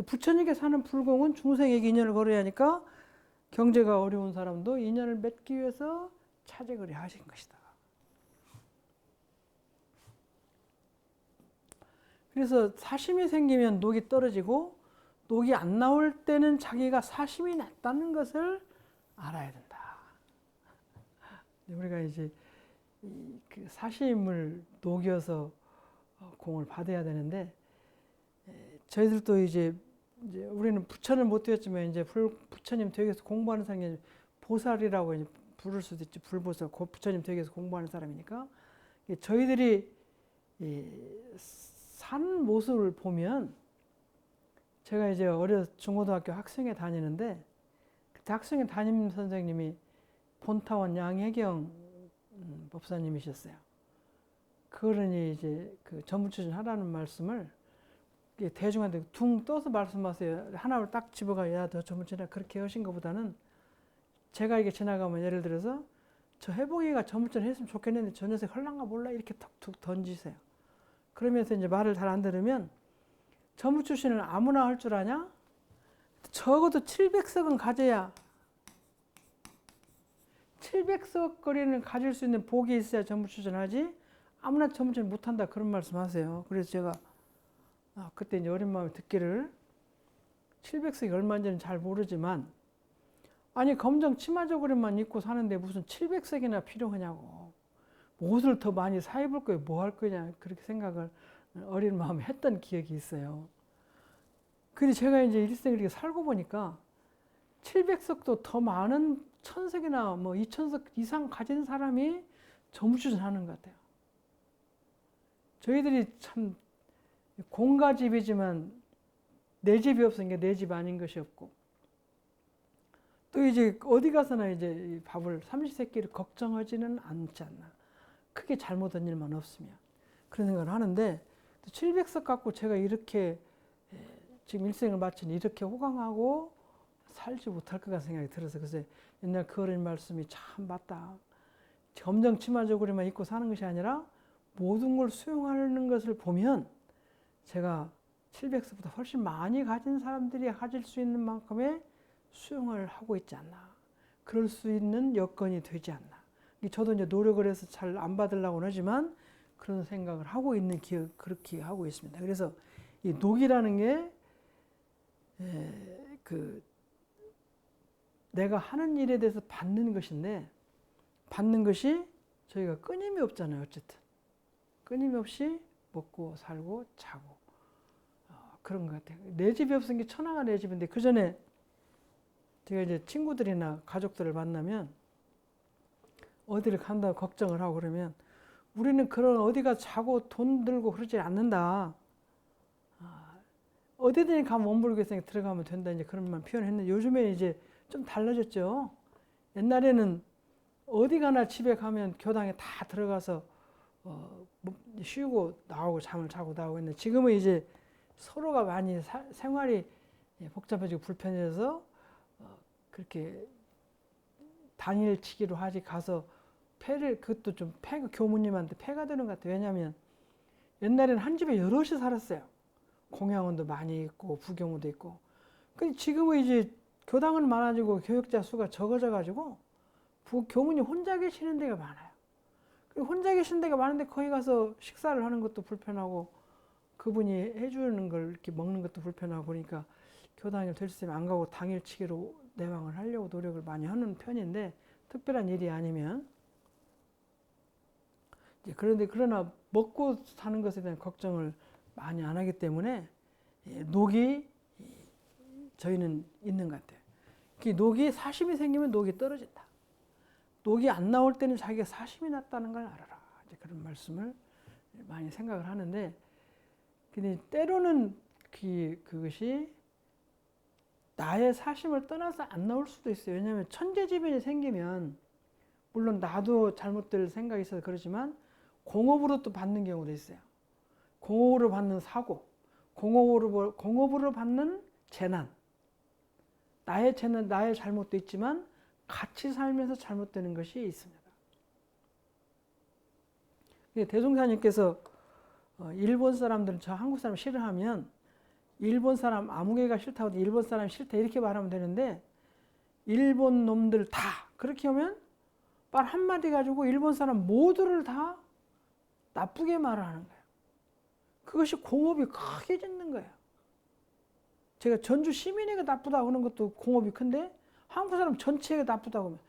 부처님께서 하는 불공은 중생에게 인연을 걸어야 하니까 경제가 어려운 사람도 인연을 맺기 위해서 차제거리 하신 것이다. 그래서 사심이 생기면 녹이 떨어지고 녹이 안 나올 때는 자기가 사심이 났다는 것을 알아야 된다. 우리가 이제 그 사심을 녹여서 공을 받아야 되는데 저희들도 이제 우리는 부처는 못 되었지만 이제 부처님 되기 위해서 공부하는 사람이 보살이라고 이제 부를 수도 있지. 불보살, 부처님 되기 위해서 공부하는 사람이니까 저희들이 산 모습을 보면 제가 이제 중고등학교 학생회 다니는데 그때 학생회 담임 선생님이 본타원 양혜경 법사님이셨어요. 그러니 이제 그 전부추진 하라는 말씀을 대중한테 둥 떠서 말씀하세요. 하나를 딱 집어가 야 너 전부추진하 그렇게 하신 것보다는 제가 이게 지나가면 예를 들어서 저 해봉이가 전부추진 했으면 좋겠는데 저 녀석 헐랑가 몰라 이렇게 툭툭 던지세요. 그러면서 이제 말을 잘 안 들으면 전부추신을 아무나 할 줄 아냐? 적어도 700석은 가져야 700석 거리는 가질 수 있는 복이 있어야 전부추신 하지 아무나 전부추신 못한다 그런 말씀 하세요. 그래서 제가 그때 이제 어린 마음에 듣기를 700석이 얼마인지는 잘 모르지만 아니 검정 치마저고리만 입고 사는데 무슨 700석이나 필요하냐고 옷을 더 많이 사 입을 거예요. 뭐 할 거냐 그렇게 생각을 어린 마음에 했던 기억이 있어요. 그래서 제가 이제 일생을 이렇게 살고 보니까 700석도 더 많은 1000석이나 뭐 2000석 이상 가진 사람이 전부추진하는 것 같아요. 저희들이 참 공가집이지만 내 집이 없으니까 내 집 아닌 것이 없고 또 이제 어디 가서나 이제 밥을 삼시세끼를 걱정하지는 않지 않나. 크게 잘못한 일만 없으면 그런 생각을 하는데 700석 갖고 제가 이렇게 지금 일생을 마치니 이렇게 호강하고 살지 못할 것 같은 생각이 들어서 글쎄 옛날 그 어린 말씀이 참 맞다. 검정치마저고리만 입고 사는 것이 아니라 모든 걸 수용하는 것을 보면 제가 700세보다 훨씬 많이 가진 사람들이 가질 수 있는 만큼의 수용을 하고 있지 않나. 그럴 수 있는 여건이 되지 않나. 저도 이제 노력을 해서 잘 안 받으려고는 하지만 그런 생각을 하고 있는 기억, 그렇게 하고 있습니다. 그래서 이 녹이라는 게 내가 하는 일에 대해서 받는 것인데 받는 것이 저희가 끊임이 없잖아요. 어쨌든 끊임없이 먹고 살고 자고 그런 것 같아요. 내 집이 없은 게 천하가 내 집인데 그 전에 제가 이제 친구들이나 가족들을 만나면 어디를 간다고 걱정을 하고 그러면 우리는 그런 어디가 자고 돈 들고 그러지 않는다. 어디든지 가면 원불교생에 들어가면 된다. 이제 그런 말 표현했는데 요즘에 이제 좀 달라졌죠. 옛날에는 어디 가나 집에 가면 교당에 다 들어가서 쉬고 나오고 잠을 자고 나오고 했는데 지금은 이제 서로가 많이 생활이 복잡해지고 불편해져서 그렇게 당일치기로 하지 가서 그것도 좀 교무님한테 폐가 되는 것 같아요. 왜냐하면 옛날에는 한 집에 여럿이 살았어요. 공양원도 많이 있고 부교무도 있고. 근데 지금은 이제 교당은 많아지고 교역자 수가 적어져가지고 교무님 혼자 계시는 데가 많아요. 혼자 계신 데가 많은데 거기 가서 식사를 하는 것도 불편하고 그분이 해주는 걸 이렇게 먹는 것도 불편하고 그러니까 교당일 될 수 있으면 안 가고 당일치기로 내왕을 하려고 노력을 많이 하는 편인데 특별한 일이 아니면 그런데 그러나 먹고 사는 것에 대한 걱정을 많이 안 하기 때문에 녹이 저희는 있는 것 같아요. 녹이 사심이 생기면 녹이 떨어진다. 녹이 안 나올 때는 자기가 사심이 났다는 걸 알아라. 이제 그런 말씀을 많이 생각을 하는데 근데 때로는 그것이 나의 사심을 떠나서 안 나올 수도 있어요. 왜냐하면 천재지변이 생기면 물론 나도 잘못될 생각이 있어서 그렇지만 공업으로 또 받는 경우도 있어요. 공업으로 받는 사고, 공업으로 받는 재난. 나의 재난, 나의 잘못도 있지만 같이 살면서 잘못되는 것이 있습니다. 대종사님께서 일본 사람들은 저 한국 사람 싫어하면 일본 사람 아무개가 싫다고 일본 사람 싫다 이렇게 말하면 되는데 일본 놈들 다 그렇게 하면 말 한마디 가지고 일본 사람 모두를 다 나쁘게 말하는 거예요. 그것이 공업이 크게 짓는 거예요. 제가 전주 시민에게 나쁘다고 하는 것도 공업이 큰데 한국 사람 전체가 나쁘다고 하면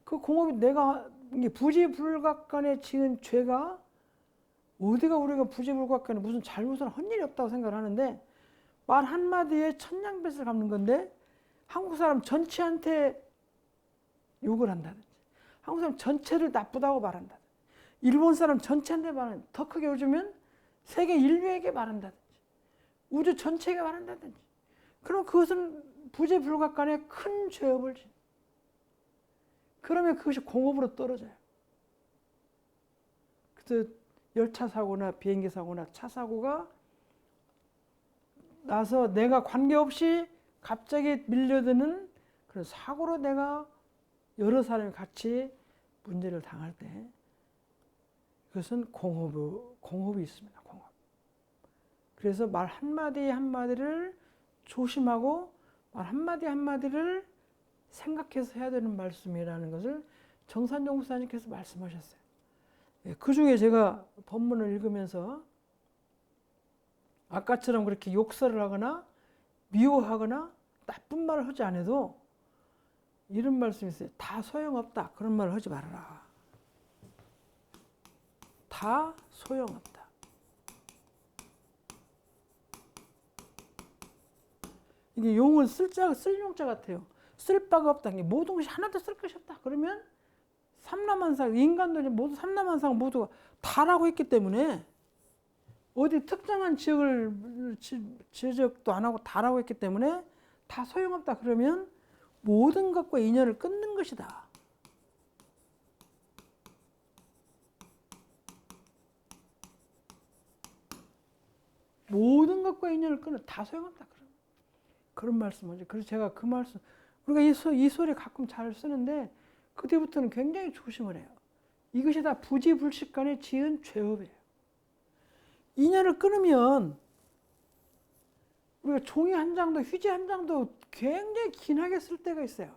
그 공업이 내가 부지불각간에 지은 죄가 어디가 우리가 부지불각간에 무슨 잘못을 한 일이 없다고 생각을 하는데 말 한마디에 천냥빚을 갚는 건데 한국 사람 전체한테 욕을 한다든지 한국 사람 전체를 나쁘다고 말한다든지 일본 사람 전체한테 말한다든지 더 크게 요즘은 세계 인류에게 말한다든지 우주 전체에게 말한다든지 그럼 그것은 부지불각간에 큰 죄업을 지. 그러면 그것이 공업으로 떨어져요. 그래서 열차 사고나 비행기 사고나 차 사고가 나서 내가 관계없이 갑자기 밀려드는 그런 사고로 내가 여러 사람이 같이 문제를 당할 때 그것은 공업이 있습니다. 공업. 그래서 말 한마디 한마디를 조심하고 말 한마디 한마디를 생각해서 해야 되는 말씀이라는 것을 정산용 목사님께서 말씀하셨어요. 그 중에 제가 본문을 읽으면서 아까처럼 그렇게 욕설을 하거나 미워하거나 나쁜 말을 하지 않아도 이런 말씀이 있어요. 다 소용없다. 그런 말을 하지 말아라. 다 소용없다. 이게 용은 쓸 용자 같아요. 쓸 바가 없다. 모든 것이 하나도 쓸 것이 없다. 그러면 삼라만상, 인간도 모두 삼라만상 모두가 다라고 했기 때문에 어디 특정한 지적도 안 하고 다라고 했기 때문에 다 소용없다. 그러면 모든 것과 인연을 끊는 것이다. 모든 것과 인연을 끊는 다 소용없다. 그런 말씀하죠. 그래서 제가 그 말씀, 우리가 이 소리 가끔 잘 쓰는데 그때부터는 굉장히 조심을 해요. 이것이 다 부지불식간에 지은 죄업이에요. 인연을 끊으면 우리가 종이 한 장도 휴지 한 장도 굉장히 긴하게 쓸 때가 있어요.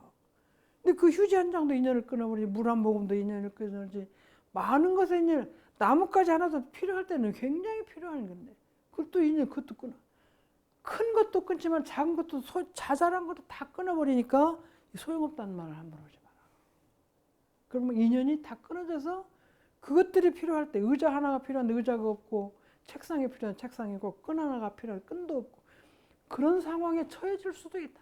근데 그 휴지 한 장도 인연을 끊어버리지, 물 한 모금도 인연을 끊어버리지, 많은 것에 인연, 나뭇가지 하나도 필요할 때는 굉장히 필요한 건데 그것도 인연, 그것도 끊어. 큰 것도 끊지만 작은 것도 자잘한 것도 다 끊어버리니까 소용없다는 말을 함부로 하지 마라. 그러면 인연이 다 끊어져서 그것들이 필요할 때, 의자 하나가 필요한데 의자가 없고, 책상이 필요한 책상이 없고, 끈 하나가 필요한 끈도 없고, 그런 상황에 처해질 수도 있다.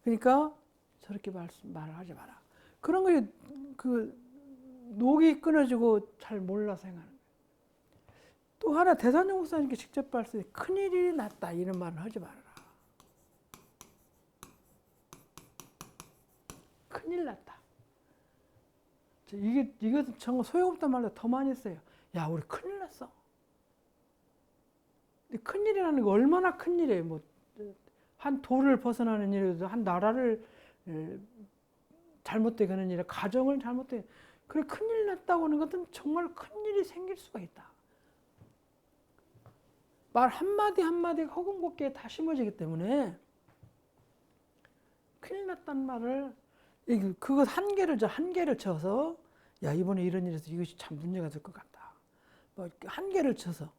그러니까 저렇게 말을 하지 마라. 그런 것이 그 녹이 끊어지고 잘 몰라서 행하는 거예요. 또 하나 대산영 목사님께 직접 말씀해, 큰일이 났다 이런 말을 하지 말아라. 큰일 났다. 이것은 정말 소용없단 말로 더 많이 써요. 야, 우리 큰일 났어. 근데 큰일이라는 거 얼마나 큰일이에요. 뭐 한 도를 벗어나는 일이라도, 한 나라를 잘못되게 하는 일, 가정을 잘못되게, 그래 큰일 났다고 하는 것은 정말 큰일이 생길 수가 있다. 말 한마디 한마디가 허공곳기에 다 심어지기 때문에 큰일 났다는 말을, 그것 한계를 쳐서, 야, 이번에 이런 일에서 이것이 참 문제가 될 것 같다. 뭐 한계를 쳐서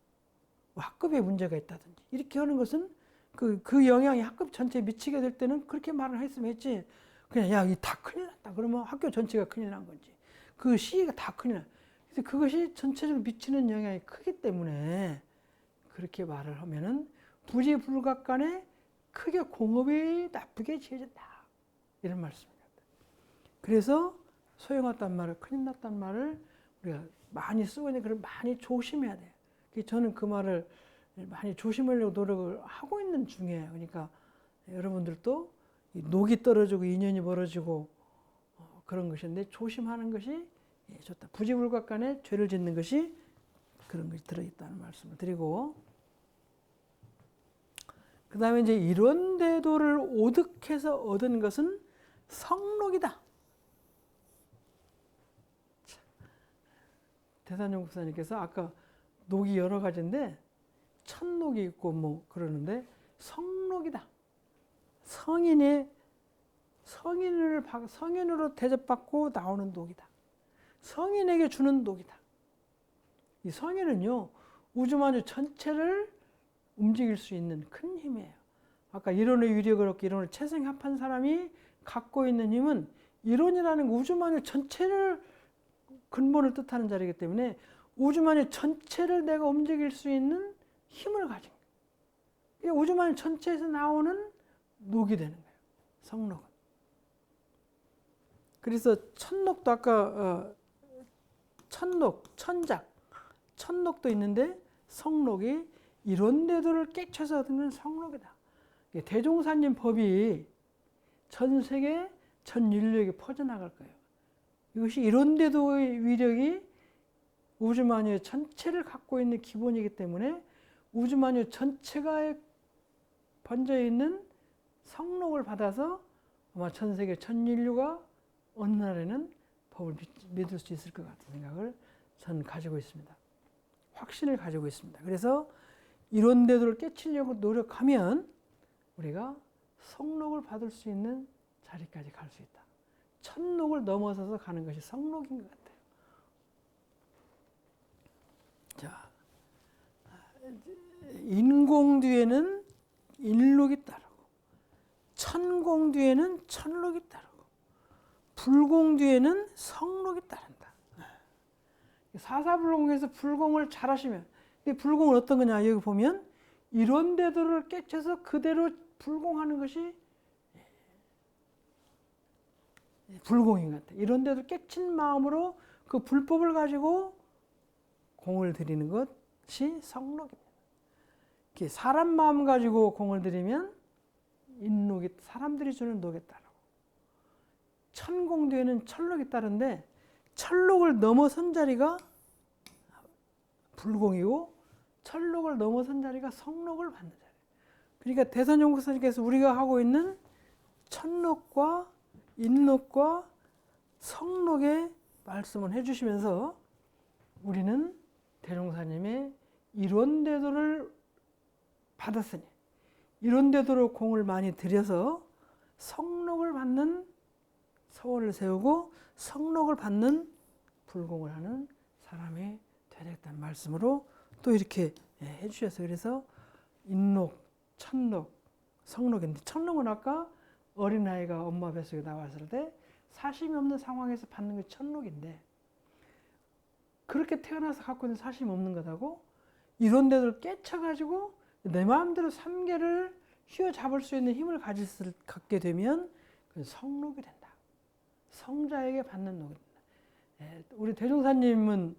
뭐 학급에 문제가 있다든지 이렇게 하는 것은 그 영향이 학급 전체에 미치게 될 때는 그렇게 말을 했으면 했지, 그냥 야, 이 다 큰일 났다 그러면 학교 전체가 큰일 난 건지, 그 시위가 다 큰일 나. 그래서 그것이 전체적으로 미치는 영향이 크기 때문에 그렇게 말을 하면은 부지불각간에 크게 공업이 나쁘게 지어진다 이런 말씀입니다. 그래서 소용없단 말을, 큰일 났단 말을 우리가 많이 쓰고 있는데 그걸 많이 조심해야 돼요. 저는 그 말을 많이 조심하려고 노력을 하고 있는 중이에요. 그러니까 여러분들도 녹이 떨어지고 인연이 벌어지고 그런 것인데 조심하는 것이 좋다. 부지불각간에 죄를 짓는 것이 그런 것이 들어있다는 말씀을 드리고, 그 다음에 이제 이런 대도를 오득해서 얻은 것은 성록이다. 대산영 목사님께서 아까 녹이 여러 가지인데 천녹이 있고 뭐 그러는데 성록이다. 성인으로 대접받고 나오는 녹이다. 성인에게 주는 녹이다. 이 성인은요, 우주만유 전체를 움직일 수 있는 큰 힘이에요. 아까 이론의 위력을 얻고 이론을 채생합한 사람이 갖고 있는 힘은, 이론이라는 우주만유 전체를 근본을 뜻하는 자리이기 때문에 우주만유 전체를 내가 움직일 수 있는 힘을 가진 거예요. 우주만유 전체에서 나오는 녹이 되는 거예요. 성록은. 그래서 천록도 아까 천록, 천작, 천록도 있는데 성록이 이런 대도를 깨쳐서 얻는 건 성록이다. 대종사님 법이 전 세계 전 인류에게 퍼져나갈 거예요. 이것이 이런 대도의 위력이 우주만유 전체를 갖고 있는 기본이기 때문에 우주만유 전체가 번져 있는 성록을 받아서 아마 전 세계 전 인류가 어느 날에는 법을 믿을 수 있을 것 같은 생각을 저는 가지고 있습니다. 확신을 가지고 있습니다. 그래서 이런 대도를 깨치려고 노력하면 우리가 성록을 받을 수 있는 자리까지 갈 수 있다. 천록을 넘어서서 가는 것이 성록인 것 같아요. 자, 인공 뒤에는 인록이 따르고, 천공 뒤에는 천록이 따르고, 불공 뒤에는 성록이 따른다. 사사불공에서 불공을 잘하시면, 근데 불공은 어떤 거냐, 여기 보면 이런 대도를 깨쳐서 그대로 불공하는 것이 불공인 것 같아요. 이런 데도 깨친 마음으로 그 불법을 가지고 공을 들이는 것이 성록입니다. 사람 마음 가지고 공을 들이면 인록이, 사람들이 주는 녹에 따르고, 천공 뒤에는 천록이 따른데 천록을 넘어선 자리가 불공이고 천록을 넘어선 자리가 성록을 받는 자리예요. 그러니까 대선연구소님께서 우리가 하고 있는 천록과 인록과 성록의 말씀을 해주시면서 우리는 대종사님의 이론대도를 받았으니 이론대도로 공을 많이 들여서 성록을 받는 서원을 세우고 성록을 받는 불공을 하는 사람이 되겠다는 말씀으로 또 이렇게 해주셔서 그래서 인록, 천록, 성록인데 천록은 아까 어린아이가 엄마 뱃속에 나왔을 때 사심이 없는 상황에서 받는 게 천록인데 그렇게 태어나서 갖고 있는 사심이 없는 거다고 이런 데를 깨쳐가지고 내 마음대로 삼계를 휘어잡을 수 있는 힘을 갖게 되면 그 성록이 된다. 성자에게 받는 녹이 된다. 우리 대종사님은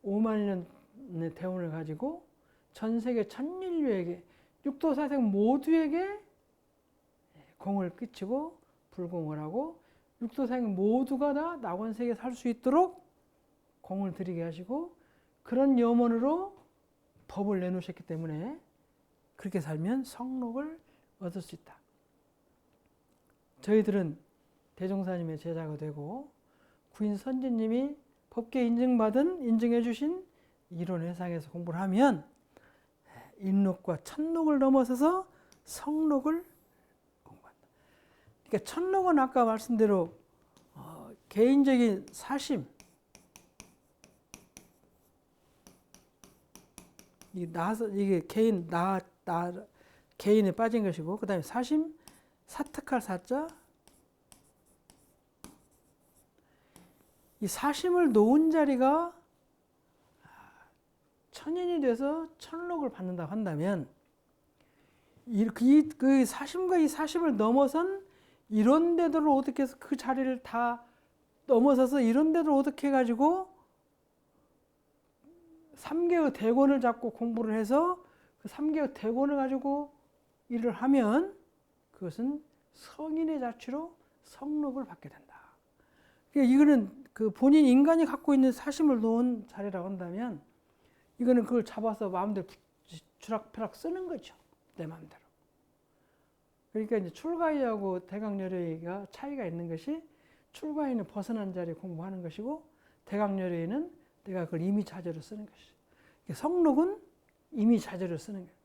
5만 년의 대운을 가지고 전 세계 천인류에게 육도사생 모두에게 공을 끼치고 불공을 하고 육도사생 모두가 다 낙원세계에 살 수 있도록 공을 들이게 하시고 그런 염원으로 법을 내놓으셨기 때문에 그렇게 살면 성록을 얻을 수 있다. 저희들은 대종사님의 제자가 되고 구인 선지님이 법계 인증해 주신 이론회상에서 공부를 하면 인록과 천록을 넘어서서 성록을 공부한다. 그러니까 천록은 아까 말씀대로 개인적인 사심, 이게 개인 개인에 빠진 것이고 그 다음에 사심, 사특할 사자, 이 사심을 놓은 자리가 천인이 돼서 천록을 받는다고 한다면 그 사심과 이 사심을 넘어선 이런 데들을 어떻게 해서 그 자리를 다 넘어서서 이런 데를 어떻게 해가지고 삼계의 대권을 잡고 공부를 해서 그 삼계의 대권을 가지고 일을 하면 그것은 성인의 자취로 성록을 받게 된다. 그러니까 이거는 그 본인 인간이 갖고 있는 사심을 놓은 자리라고 한다면 이거는 그걸 잡아서 마음대로 주락펴락 쓰는 거죠. 내 마음대로. 그러니까 이제 출가의하고 대각열의가 차이가 있는 것이 출가의는 벗어난 자리에 공부하는 것이고 대각열의는 내가 그걸 임의자재로 쓰는 것이죠. 성록은 임의자재로 쓰는 거예요.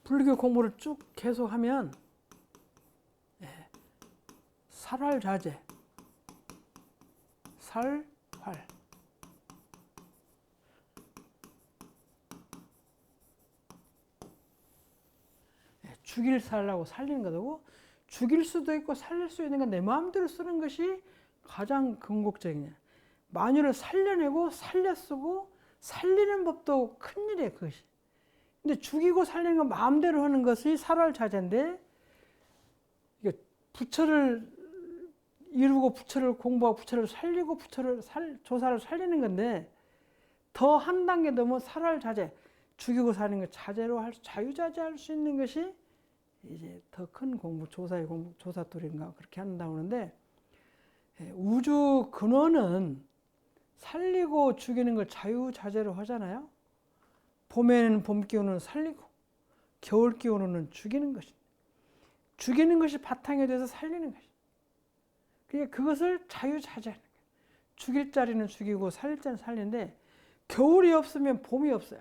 불교 공부를 쭉 계속하면 살활자재, 살활, 죽일 살라고 살리는 거고 죽일 수도 있고 살릴 수 있는 건 내 마음대로 쓰는 것이 가장 궁극적이냐. 만유를 살려내고 살려 쓰고 살리는 법도 큰일이에요. 그것이. 근데 죽이고 살리는 건 마음대로 하는 것이 살활자재인데 부처를 이루고 부처를 공부하고 부처를 살리고 부처를 조사를 살리는 건데 더 한 단계 넘어 살활자재, 죽이고 사는 것 자재로 자유자재할 수 있는 것이 이제 더 큰 공부, 조사의 공부, 조사돌인가 그렇게 한다고 하는데 우주 근원은 살리고 죽이는 걸 자유자재로 하잖아요. 봄에는 봄 기운은 살리고 겨울 기운은 죽이는 것입니다. 죽이는 것이 바탕이 돼서 살리는 것입니다. 그러니까 그것을 자유자재하는 거예요. 죽일 자리는 죽이고 살릴 자리는 살리는데 겨울이 없으면 봄이 없어요.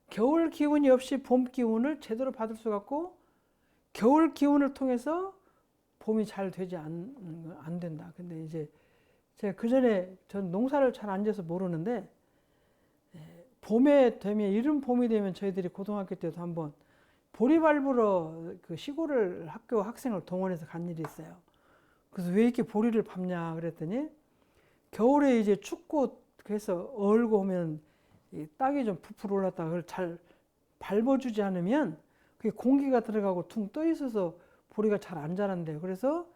겨울 기운이 없이 봄 기운을 제대로 받을 수가 없고 겨울 기운을 통해서 봄이 잘 되지 안 된다. 근데 이제 제가 그 전에 전 농사를 잘 안 지어서 모르는데 봄에 되면 이른 봄이 되면 저희들이 고등학교 때도 한번 보리밟으러 그 시골을 학교 학생을 동원해서 간 일이 있어요. 그래서 왜 이렇게 보리를 밟냐 그랬더니 겨울에 이제 춥고 그래서 얼고 오면 이 땅이 좀 부풀어 올랐다가 그걸 잘 밟아주지 않으면 그게 공기가 들어가고 퉁 떠 있어서 보리가 잘 안 자란대요. 그래서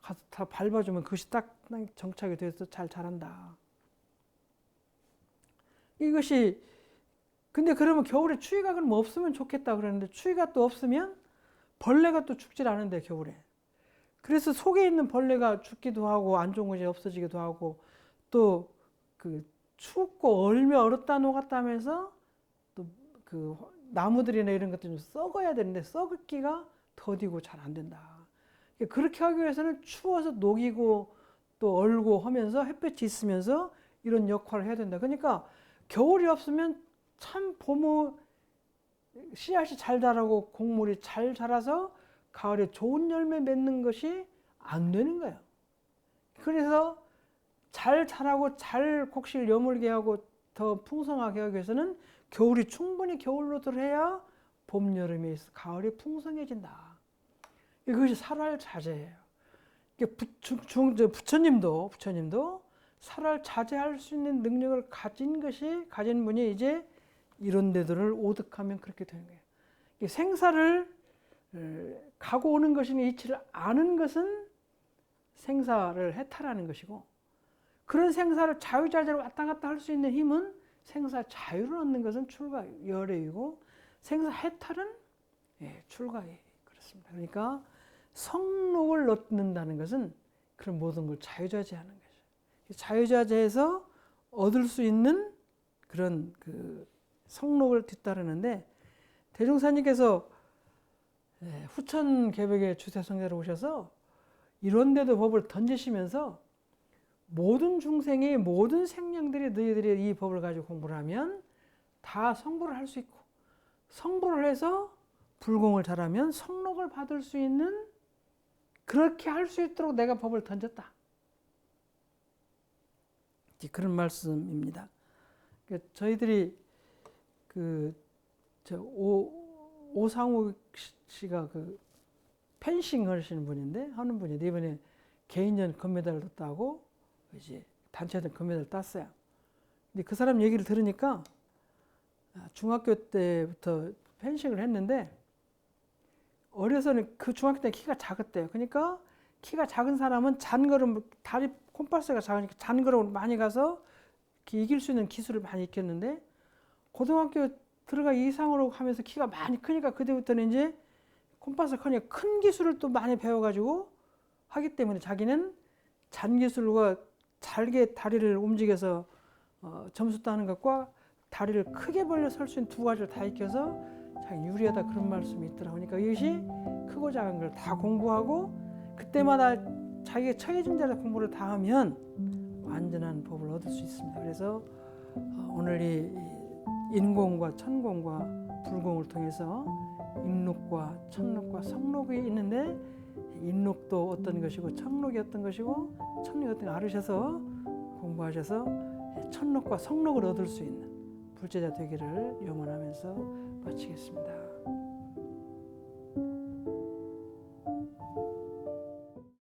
가서 다 밟아주면 그것이 딱 정착이 돼서 잘 자란다. 이것이 근데 그러면 겨울에 추위가 그럼 없으면 좋겠다 그러는데 추위가 또 없으면 벌레가 또 죽질 않은데 겨울에. 그래서 속에 있는 벌레가 죽기도 하고 안 좋은 것이 없어지기도 하고 또 그 춥고 얼며 얼었다 녹았다 하면서 또 그 나무들이나 이런 것도 좀 썩어야 되는데 썩기가 더디고 잘 안 된다. 그렇게 하기 위해서는 추워서 녹이고 또 얼고 하면서 햇볕이 있으면서 이런 역할을 해야 된다. 그러니까 겨울이 없으면 참 봄의 씨앗이 잘 자라고 곡물이 잘 자라서 가을에 좋은 열매 맺는 것이 안 되는 거예요. 그래서 잘 자라고 잘 곡식을 여물게 하고 더 풍성하게 하기 위해서는 겨울이 충분히 겨울로 들어야 봄, 여름이 있어 가을이 풍성해진다. 이것이 살활자제예요. 부처님도 살활자제할 수 있는 능력을 가진 분이 이제 이런 데들을 오득하면 그렇게 되는 거예요. 생사를 가고 오는 것이니 이치를 아는 것은 생사를 해탈하는 것이고, 그런 생사를 자유자재로 왔다 갔다 할 수 있는 힘은 생사 자유를 얻는 것은 출가 열애이고, 생사 해탈은 출가예. 그렇습니다. 그러니까 성록을 얻는다는 것은 그런 모든 걸 자유자재하는 것이죠. 자유자재에서 얻을 수 있는 그런 그 성록을 뒤따르는데, 대종사님께서 후천 개벽의 주태성자로 오셔서 이런데도 법을 던지시면서 모든 중생이 모든 생명들이 너희들이 이 법을 가지고 공부를 하면 다 성불을 할 수 있고, 성불을 해서 불공을 잘하면 성록을 받을 수 있는, 그렇게 할 수 있도록 내가 법을 던졌다. 그런 말씀입니다. 저희들이 오상욱 씨가 펜싱 하시는 분인데, 하는 분인데 이번에 개인전 금메달도 따고 이제 단체전 금메달 땄어요. 근데 그 사람 얘기를 들으니까 중학교 때부터 펜싱을 했는데 어려서는 그 중학교 때 키가 작았대요. 그러니까 키가 작은 사람은 잔걸음, 다리 콤파스가 작으니까 잔걸음을 많이 가서 이길 수 있는 기술을 많이 익혔는데, 고등학교 들어가 이상으로 하면서 키가 많이 크니까 그때부터는 이제 콤파스가 크니까 큰 기술을 또 많이 배워가지고 하기 때문에 자기는 잔기술과 잘게 다리를 움직여서 점수 따는 것과 다리를 크게 벌려 설 수 있는 두 가지를 다 익혀서 자기 유리하다, 그런 말씀이 있더라고요. 그러니까 이것이 크고 작은 걸 다 공부하고 그때마다 자기가 처해진 자리에 공부를 다 하면 완전한 법을 얻을 수 있습니다. 그래서 오늘 이 인공과 천공과 불공을 통해서 인록과 천록과 성록이 있는데, 인록도 어떤 것이고 천록이 어떤 것이고 천록이 어떤 걸 알으셔서 공부하셔서 천록과 성록을 얻을 수 있는 불제자 되기를 염원하면서 마치겠습니다.